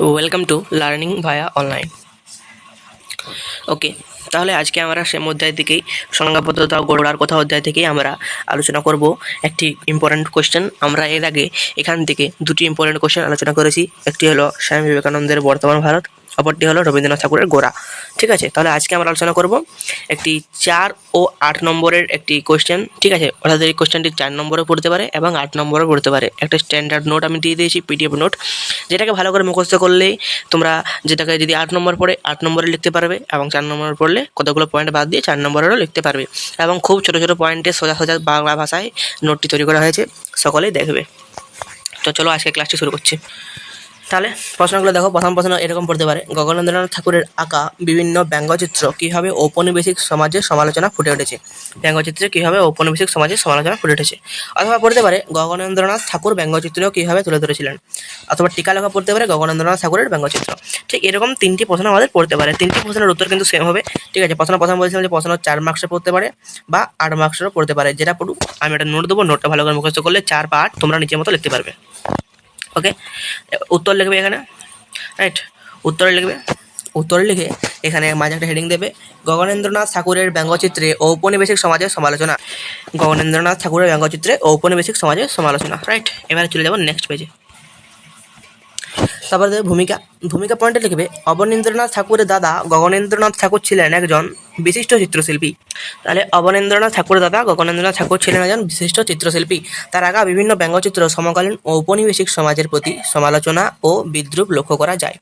Welcome to learning via online. Okay, তাহলে আজকে আমরা সে অধ্যায় থেকেই সংজ্ঞাবদ্ধতা ও গড়ার কথা অধ্যায় থেকেই আমরা আলোচনা করব একটি ইম্পর্ট্যান্ট কোশ্চেন। আমরা এর আগে এখান থেকে দুটি ইম্পর্ট্যান্ট কোশ্চেন আলোচনা করেছি। একটি হলো স্বামী বিবেকানন্দের বর্তমান ভারত, অপরটি হলো রবীন্দ্রনাথ ঠাকুরের গোরা। ঠিক আছে, তাহলে আজকে আমরা আলোচনা করব একটি 4 ও 8 নম্বরের একটি কোশ্চেন। ঠিক আছে, অর্থাৎ এই কোশ্চেনটি 4 নম্বরে পড়তে পারে এবং 8 নম্বরে পড়তে পারে। একটা স্ট্যান্ডার্ড নোট আমি দিয়ে দিয়েছি, পিডিএফ নোট, যেটাকে ভালো করে মুখস্থ করলেই তোমরা যেটাকে যদি 8 নম্বর পড়ে 8 নম্বরে লিখতে পারবে, এবং 4 নম্বর পড়লে কতগুলো পয়েন্ট বাদ দিয়ে 4 নম্বরেরও লিখতে পারবে। এবং খুব ছোটো ছোটো পয়েন্টে সোজা সোজা বাংলা ভাষায় নোটটি তৈরি করা হয়েছে, সকলেই দেখবে। তো চলো আজকে ক্লাসটি শুরু করছি। তাহলে প্রশ্নগুলো দেখো। প্রথম প্রশ্ন এরকম পড়তে পারে, গগনেন্দ্রনাথ ঠাকুরের আঁকা বিভিন্ন ব্যঙ্গচিত্র কীভাবে ঔপনিবেশিক সমাজের সমালোচনা ফুটে উঠেছে? ব্যঙ্গচিত্রে কীভাবে ঔপনিবেশিক সমাজের সমালোচনা ফুটে উঠেছে। অথবা পড়তে পারে, গগনেন্দ্রনাথ ঠাকুর ব্যঙ্গচিত্র কীভাবে তুলে ধরেছিলেন। অথবা টিকা লেখা পড়তে পারে, গগনেন্দ্রনাথ ঠাকুরের ব্যঙ্গচিত্র। ঠিক এরকম 3টি প্রশ্ন আমাদের পড়তে পারে। 3টি প্রশ্নের উত্তর কিন্তু সেম হবে। ঠিক আছে, প্রথম বলছিলাম যে প্রশ্ন 4 মার্কসে পড়তে পারে বা 8 মার্কসেরও পড়তে পারে। যেটা পড়ুক আমি একটা নোট দেবো, নোটটা ভালো করে মুখস্থ করলে 4 বা 8 তোমরা নিজের মতো লিখতে পারবে। ওকে, উত্তর লিখবে এখানে, রাইট? উত্তর লিখে এখানে মাঝে একটা হেডিং দেবে, গগনেন্দ্রনাথ ঠাকুরের ব্যঙ্গচিত্রে ঔপনিবেশিক সমাজের সমালোচনা। গগনেন্দ্রনাথ ঠাকুরের ব্যঙ্গচিত্রে ঔপনিবেশিক সমাজের সমালোচনা, রাইট? এবারে চলে যাবো নেক্সট পেজে। তারপরে দেবে ভূমিকা পয়েন্টে লিখবে, অবনীন্দ্রনাথ ঠাকুরের দাদা গগনেন্দ্রনাথ ঠাকুর ছিলেন একজন বিশিষ্ট চিত্রশিল্পী। তাহলে অবনীন্দ্রনাথ ঠাকুরের দাদা গগনেন্দ্রনাথ ঠাকুর ছিলেন একজন বিশিষ্ট চিত্রশিল্পী। তার আঁকা বিভিন্ন ব্যঙ্গচিত্র সমকালীন ঔপনিবেশিক সমাজের প্রতি সমালোচনা ও বিদ্রূপ লক্ষ্য করা যায়।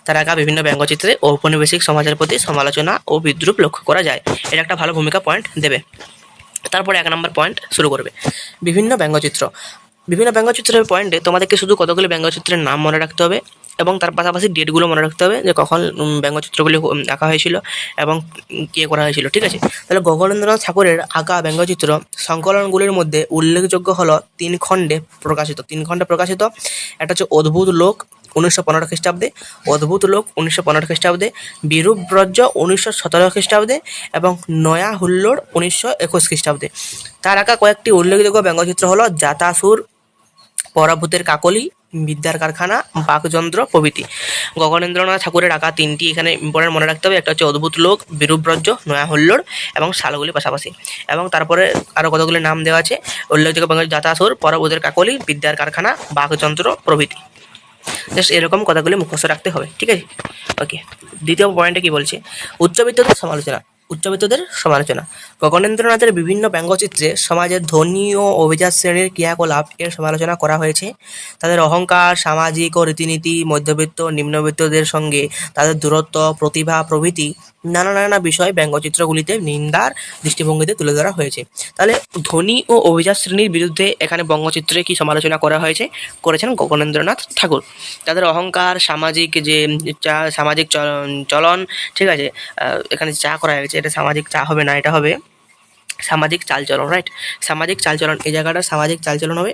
তার আঁকা বিভিন্ন ব্যঙ্গচিত্রে ঔপনিবেশিক সমাজের প্রতি সমালোচনা ও বিদ্রূপ লক্ষ্য করা যায়। এটা একটা ভালো ভূমিকা পয়েন্ট দেবে। তারপরে 1 নম্বর পয়েন্ট শুরু করবে, বিভিন্ন ব্যঙ্গচিত্রের পয়েন্টে তোমাদেরকে শুধু কতগুলি ব্যঙ্গচিত্রের নাম মনে রাখতে হবে এবং তার পাশাপাশি ডেটগুলো মনে রাখতে হবে, যে কখন ব্যঙ্গচিত্রগুলি আঁকা হয়েছিল এবং কে করা হয়েছিল। ঠিক আছে, তাহলে গগনেন্দ্রনাথ ঠাকুরের আঁকা ব্যঙ্গচিত্র সংকলনগুলির মধ্যে উল্লেখযোগ্য হলো 3 খণ্ডে প্রকাশিত। একটা হচ্ছে অদ্ভুত লোক 1915 খ্রিস্টাব্দে, অদ্ভুত লোক 1915 খ্রিস্টাব্দে, বিরূপ ব্রজ 1917 খ্রিস্টাব্দে এবং নয়া হুল্লোড় 1921 খ্রিস্টাব্দে। তার আঁকা কয়েকটি উল্লেখযোগ্য ব্যঙ্গচিত্র হলো জাতাসুর, পরাভূতের কাকলি, বিদ্যার কারখানা, বাকযন্ত্র প্রভৃতি। গগনেন্দ্রনাথ ঠাকুরের আঁকা 3টি এখানে ইম্পর্টেন্ট মনে রাখতে হবে। একটা হচ্ছে অদ্ভুত লোক, বিরূপ ব্রজ, নয়া হুল্লোড় এবং সালগুলি পাশাপাশি। এবং তারপরে আরও কতগুলি নাম দেওয়া আছে উল্লেখযোগ্য ব্যঙ্গ, জাতাসুর, পরাভূতের কাকলি, বিদ্যার কারখানা, বাকযন্ত্র প্রভৃতি। জাস্ট এরকম কথাগুলি মুখস্থ রাখতে হবে। ঠিক আছে, ওকে। দ্বিতীয় পয়েন্টে কি বলছে, উচ্চবিত্তদের সমালোচনা। গগনেন্দ্রনাথের বিভিন্ন ব্যঙ্গচিত্রে সমাজের ধনী ও অভিজাত শ্রেণীর ক্রিয়াকলাপ এর সমালোচনা করা হয়েছে। তাদের অহংকার, সামাজিক ও রীতিনীতি, মধ্যবিত্ত নিম্নবিত্তদের সঙ্গে তাদের দূরত্ব, প্রতিভা প্রভৃতি নানা বিষয় ব্যঙ্গচিত্রগুলিতে নিন্দার দৃষ্টিভঙ্গিতে তুলে ধরা হয়েছে। তাহলে ধনী ও অভিজাত শ্রেণীর বিরুদ্ধে এখানে ব্যঙ্গচিত্রে কি সমালোচনা করেছেন গগনেন্দ্রনাথ ঠাকুর। তাদের অহংকার, সামাজিক চলন। ঠিক আছে, এখানে চা করা হয়েছে, এটা সামাজিক চা হবে না, এটা হবে সামাজিক চালচলন, রাইট? সামাজিক চালচলন, এই জায়গাটা সামাজিক চালচলন হবে,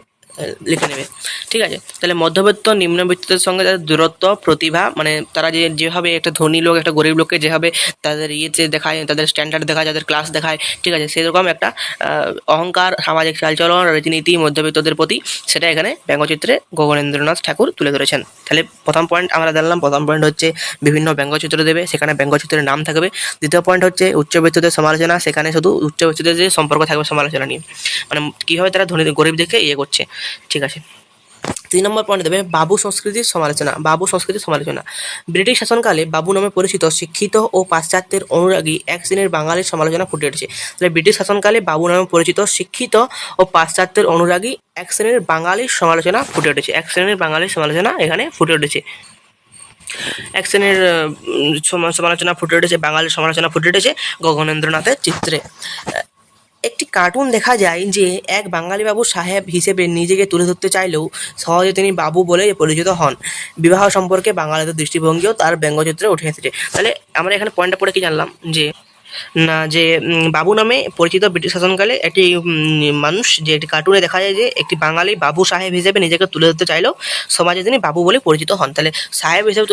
লিখে নেবে। ঠিক আছে, তাহলে মধ্যবিত্ত নিম্নবিত্তদের সঙ্গে তাদের দূরত্ব, প্রতিভা, মানে তারা যেভাবে একটা ধনী লোক একটা গরিব লোককে যেভাবে তাদের দেখায়, তাদের স্ট্যান্ডার্ড দেখায়, তাদের ক্লাস দেখায়, ঠিক আছে, সেরকম একটা অহংকার, সামাজিক চালচলন, রীতিনীতি মধ্যবিত্তদের প্রতি, সেটা এখানে ব্যঙ্গচিত্রে গগনেন্দ্রনাথ ঠাকুর তুলে ধরেছেন। তাহলে প্রথম পয়েন্ট আমরা জানলাম। প্রথম পয়েন্ট হচ্ছে বিভিন্ন ব্যঙ্গচিত্র দেবে, সেখানে ব্যঙ্গচিত্রের নাম থাকবে। দ্বিতীয় পয়েন্ট হচ্ছে উচ্চবিত্তদের সমালোচনা, সেখানে শুধু উচ্চবিত্তদের যে সম্পর্ক থাকবে সমালোচনা নিয়ে, মানে কীভাবে তারা ধনী গরিবদেরকে করছে। ঠিক আছে, 3 নম্বর পয়েন্ট দেবে বাবু সংস্কৃতির সমালোচনা। ব্রিটিশ শাসনকালে বাবু নামে পরিচিত শিক্ষিত ও পাশ্চাত্যের অনুরাগী এক শ্রেণীর বাঙালির সমালোচনা ফুটে উঠেছে। তাহলে ব্রিটিশ শাসনকালে বাবু নামে পরিচিত শিক্ষিত ও পাশ্চাত্যের অনুরাগী এক শ্রেণীর বাঙালির সমালোচনা এখানে ফুটে উঠেছে। বাঙালির সমালোচনা ফুটে উঠেছে গগনেন্দ্রনাথের চিত্রে। একটি কার্টুন দেখা যায় যে এক বাঙালি বাবু সাহেব হিসেবে নিজেকে তুলে ধরতে চাইলেও সহজে তিনি বাবু বলে পরিচিত হন। বিবাহ সম্পর্কে বাঙালিদের দৃষ্টিভঙ্গিও তার ব্যঙ্গচিত্রে উঠে এসেছে। তাহলে আমরা এখানে পয়েন্টটা পড়ে কি জানলাম, যে বাবু নামে পরিচিত ব্রিটিশ শাসনকালে একটি মানুষ, যে একটি কার্টুনে দেখা যায় যে একটি বাঙালি বাবু সাহেব হিসেবে নিজেকে তুলে ধরতে চাইলেও সমাজে তিনি বাবু বলে পরিচিত হন। তাহলে সাহেব হিসেবে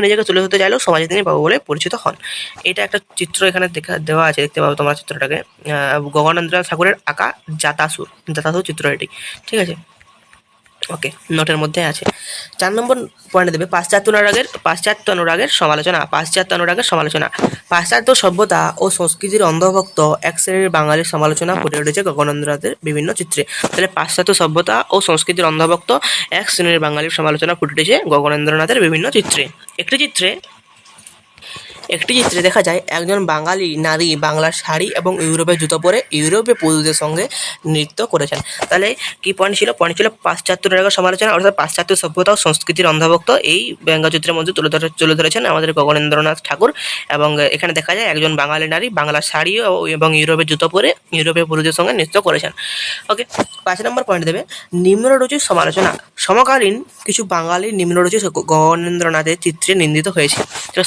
নিজেকে তুলে ধরতে চাইলেও সমাজে তিনি বাবু বলে পরিচিত হন। এটা একটা চিত্র এখানে দেওয়া আছে, দেখতে পাবো তোমরা চিত্রটাকে। গগনেন্দ্রনাথ ঠাকুরের আঁকা জাতাসুর চিত্র এটি। ঠিক আছে, ওকে, নোটের মধ্যে আছে। 4 নম্বর পয়েন্টে দেবে পাশ্চাত্য অনুরাগের সমালোচনা। পাশ্চাত্য সভ্যতা ও সংস্কৃতির অন্তর্ভুক্ত এক শ্রেণীর বাঙালির সমালোচনা ফুটে উঠেছে গগনেন্দ্রনাথের বিভিন্ন চিত্রে। তাহলে পাশ্চাত্য সভ্যতা ও সংস্কৃতির অন্তর্ভুক্ত এক শ্রেণীর বাঙালির সমালোচনা ফুটে উঠেছে গগনেন্দ্রনাথের বিভিন্ন চিত্রে। একটি চিত্রে দেখা যায় একজন বাঙালি নারী বাংলার শাড়ি এবং ইউরোপের জুতো পরে ইউরোপীয় পুরুষদের সঙ্গে নৃত্য করেছেন। তাহলে কি পয়েন্ট ছিল পাশ্চাত্য অনুরাগের সমালোচনা, অর্থাৎ পাশ্চাত্য সভ্যতা ও সংস্কৃতির অন্তর্ভুক্ত এই ব্যঙ্গচিত্রের মধ্যে তুলে ধরেছেন আমাদের গগনেন্দ্রনাথ ঠাকুর। এবং এখানে দেখা যায় একজন বাঙালি নারী বাংলার শাড়ি এবং ইউরোপের জুতো পরে ইউরোপীয় পুরুষদের সঙ্গে নৃত্য করেছেন। ওকে, 5 নম্বর পয়েন্ট দেবে নিম্নরুচির সমালোচনা। সমকালীন কিছু বাঙালি নিম্নরুচি গগনেন্দ্রনাথের চিত্রে নিন্দিত হয়েছে।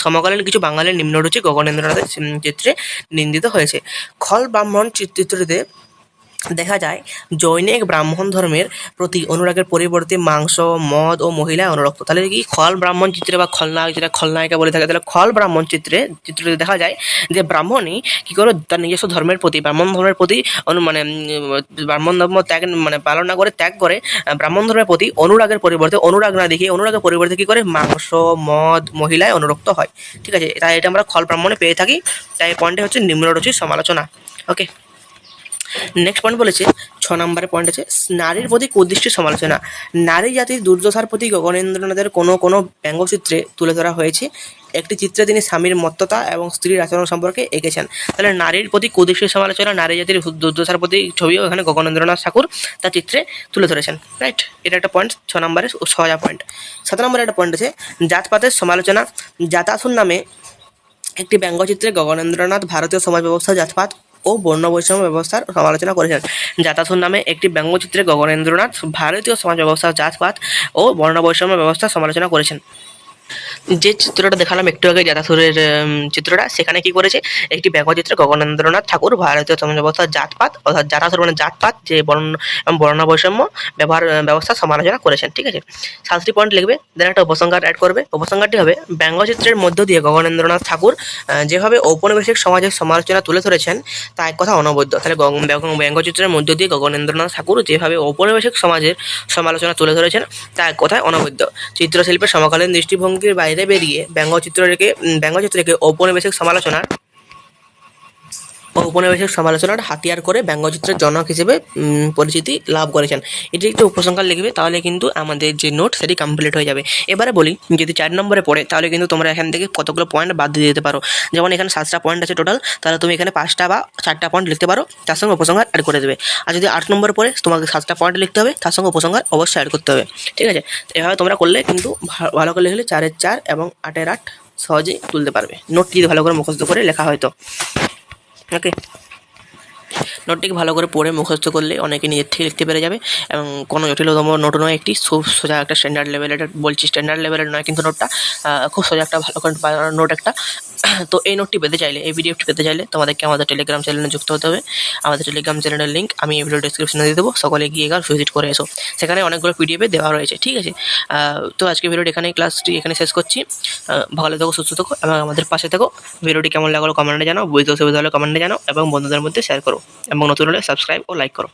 সমকালীন কিছু বাঙালির নিম্নরুচি গগনেন্দ্রনাথের চিত্রে নিন্দিত হয়েছে। খল ব্রাহ্মণ চিত্রটিতে দেখা যায় জৈনিক ব্রাহ্মণ ধর্মের প্রতি অনুরাগের পরিবর্তে মাংস, মদ ও মহিলায় অনুরক্ত। তাহলে কি খল ব্রাহ্মণ চিত্রে বা খলনায়ক, যেটা খলনায়িকা বলে থাকে, তাহলে খল ব্রাহ্মণ চিত্রটিতে দেখা যায় যে ব্রাহ্মণই কি করে তার নিজস্ব ধর্মের প্রতি, ব্রাহ্মণ ধর্মের প্রতি ব্রাহ্মণ ধর্ম ত্যাগ পালন না করে ত্যাগ করে ব্রাহ্মণ ধর্মের প্রতি অনুরাগ না দেখিয়ে অনুরাগের পরিবর্তে কি করে মাংস, মদ, মহিলায় অনুরক্ত হয়। ঠিক আছে, তাই এটা আমরা খল ব্রাহ্মণে পেয়ে থাকি। তাই পয়েন্টে হচ্ছে নিম্নরুচির সমালোচনা। ওকে, নেক্সট পয়েন্ট বলেছে 6 নম্বরের পয়েন্ট আছে নারীর প্রতি কুদৃষ্টি সমালোচনা। নারী জাতির দুর্দশার প্রতি গগনেন্দ্রনাথের কোনো ব্যঙ্গচিত্রে তুলে ধরা হয়েছে। একটি চিত্রে তিনি স্বামীর মত্ততা এবং স্ত্রীর আচরণ সম্পর্কে এঁকেছেন। তাহলে নারীর প্রতি কুদৃষ্টি সমালোচনা, নারী জাতির দুর্দশার প্রতি ছবিও এখানে গগনেন্দ্রনাথ ঠাকুর তার চিত্রে তুলে ধরেছেন। রাইট, এটা একটা পয়েন্ট 6 নম্বরের সোজা পয়েন্ট। 7 নম্বরের একটা পয়েন্ট আছে জাতপাতের সমালোচনা। জাতাসুর নামে একটি ব্যঙ্গচিত্রে গগনেন্দ্রনাথ ভারতীয় সমাজ ব্যবস্থা, জাতপাত ও বর্ণ বৈষম্য ব্যবস্থার সমালোচনা করেছেন। জাতাসুর নামে একটি ব্যঙ্গচিত্রে গগনেন্দ্রনাথ ভারতীয় সমাজ ব্যবস্থা, জাতপাত ও বর্ণ বৈষম্য ব্যবস্থার সমালোচনা করেছেন। যে চিত্রটা দেখালাম একটু আগে জাতাসুরের চিত্রটা, সেখানে কি করেছে একটি ব্যঙ্গচিত্রে গগনেন্দ্রনাথ ঠাকুর ভারতীয় সমাজ ব্যবস্থা, জাতপাত অর্থাৎ জাতাসুর মানে জাতপাত, যে বর্ণ বৈষম্য ব্যবস্থার সমালোচনা করেছেন। ঠিক আছে, 7টি পয়েন্ট লিখবে, দেন একটা উপসংহার অ্যাড করবে। উপসংহারটি হবে ব্যঙ্গচিত্রের মধ্য দিয়ে গগনেন্দ্রনাথ ঠাকুর যেভাবে ঔপনিবেশিক সমাজের সমালোচনা তুলে ধরেছেন তা এক কথা অনবদ্য। তাহলে ব্যঙ্গচিত্রের মধ্য দিয়ে গগনেন্দ্রনাথ ঠাকুর যেভাবে ঔপনিবেশিক সমাজের সমালোচনা তুলে ধরেছেন তা এক কথায় অনবদ্য। চিত্রশিল্পের সমকালীন দৃষ্টিভঙ্গির বাইরে বেরিয়ে ব্যঙ্গচিত্রকে ঔপনিবেশিক সমালোচনার হাতিয়ার করে ব্যঙ্গচিত্রের জনক হিসেবে পরিচিতি লাভ করেছেন। এটি একটু উপসংহার লিখবে, তাহলে কিন্তু আমাদের যে নোট সেটি কমপ্লিট হয়ে যাবে। এবারে বলি, যদি 4 নম্বরে পড়ে তাহলে কিন্তু তোমরা এখান থেকে কতগুলো পয়েন্ট বাদ দিয়ে দিতে পারো। যেমন এখানে 7টা পয়েন্ট আছে টোটাল, তাহলে তুমি এখানে 5টা বা 4টা পয়েন্ট লিখতে পারো, তার সঙ্গে উপসংহার অ্যাড করে দেবে। আর যদি 8 নম্বরে পড়ে তোমাকে 7টা পয়েন্ট লিখতে হবে, তার সঙ্গে উপসংহার অবশ্যই অ্যাড করতে হবে। ঠিক আছে, এভাবে তোমরা করলে কিন্তু ভালো করে লিখলে 4-এর 4 এবং 8-এর 8 সহজেই তুলতে পারবে, নোটটি যদি ভালো করে মুখস্থ করে লেখা হয় তো। ওকে, নোটটিকে ভালো করে পড়ে মুখস্থ করলে অনেকে নিজের থেকে লিখতে পেরে যাবে এবং কোনো জটিলতম নোট নয়, একটি সোজা একটা স্ট্যান্ডার্ড লেভেলের, বলছি স্ট্যান্ডার্ড লেভেলের নয় কিন্তু নোটটা খুব সোজা একটা ভালো করে নোট একটা। তো এই নোটটি পেতে চাইলে, এই পিডিএফটি পেতে চাইলে তোমাদেরকে আমাদের টেলিগ্রাম চ্যানেলে যুক্ত হতে হবে। আমাদের টেলিগ্রাম চ্যানেলের লিঙ্ক আমি এই ভিডিও ডিসক্রিপশনে দিয়ে দেবো, সকলে গিয়ে ভিজিট করে এসো, সেখানে অনেকগুলো পিডিএফে দেওয়া রয়েছে। ঠিক আছে, তো আজকে ভিডিওটি ক্লাসটি এখানে শেষ করছি। ভালো থেকো, সুস্থ থেকো এবং আমাদের পাশে থেকো। ভিডিওটি কেমন লাগলো কমেন্টে জানাও, বুঝতে অসুবিধা হলে কমেন্টে জানাও এবং বন্ধুদের মধ্যে শেয়ার করো এবং নতুন হলে সাবস্ক্রাইব ও লাইক করো।